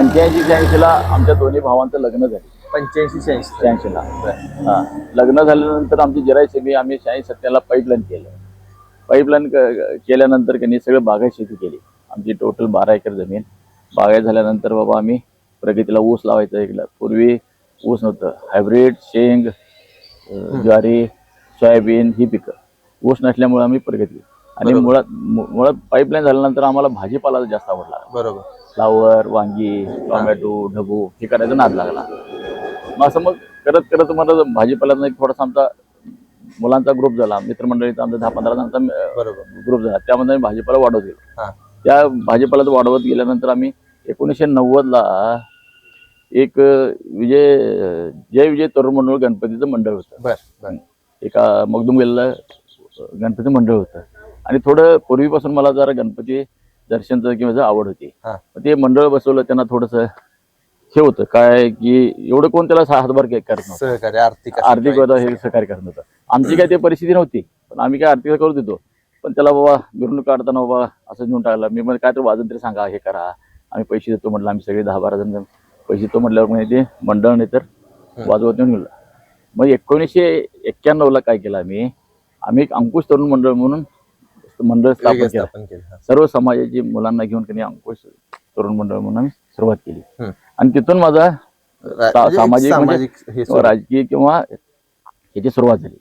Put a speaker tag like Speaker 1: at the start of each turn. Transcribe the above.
Speaker 1: 85-86ला आमच्या दोन्ही भावांचं लग्न झालं.
Speaker 2: 85-86
Speaker 1: 86ला हा. लग्न झाल्यानंतर आमची जिराई सेमी आम्ही 86-87ला पाईपलाईन केलं. पाईपलाईन केल्यानंतर त्यांनी सगळं बागायत शेती केली. आमची टोटल 12 एकर जमीन बागायत झाल्यानंतर बाबा आम्ही प्रगतीला ऊस लावायचं. एकला पूर्वी ऊस नव्हतं, हायब्रिड शेंग, ज्वारी, सोयाबीन ही पिकं. ऊस नसल्यामुळे आम्ही प्रगती आणि मुळात पाईपलाईन झाल्यानंतर आम्हाला भाजीपाला जास्त आवडला.
Speaker 2: बरोबर.
Speaker 1: फ्लावर, वांगी, टोमॅटो, ढबू हे करायचा नाद लागला. मग करत करत मला भाजीपाल्याचा एक थोडासा आमचा मुलांचा ग्रुप झाला, मित्रमंडळीचा आमचा 10-15 जणांचा ग्रुप झाला. त्यामध्ये आम्ही भाजीपाला वाढवत गेलो. त्या भाजीपाला वाढवत गेल्यानंतर आम्ही 1990ला एक जय विजय तरुण मंडळ गणपतीचं मंडळ होतं. एका मगदुमगेला गणपती मंडळ होतं आणि थोडं पूर्वीपासून मला जरा गणपती दर्शनचं किंवा आवड होती. ते मंडळ बसवलं. त्यांना थोडंसं हे होतं काय की एवढं कोण त्याला हातभार करत नव्हतं, आर्थिक हे सहकार्य करत नव्हतं. आमची काय ते परिस्थिती नव्हती, पण आम्ही काय आर्थिक करू देतो. पण त्याला बाबा मिरवणूक काढताना बाबा असं घेऊन टाकला. मी म्हणजे काय तर वाजन तरी सांगा, हे करा, आम्ही पैसे देतो म्हटलं. आम्ही सगळे 10-12 जण पैसे देतो म्हटल्यावर म्हणजे ते मंडळ नाही तर वाजवत नेऊन गेलं. मग 1991ला काय केलं आम्ही एक अंकुश तरुण मंडळ म्हणून मंडळ स्थापन केलं. सर्व समाजाची मुलांना घेऊन त्यांनी अंकुश तरुण मंडळ म्हणून आम्ही सुरुवात केली. आणि तिथून माझा सामाजिक म्हणजे राजकीय किंवा याची सुरुवात झाली.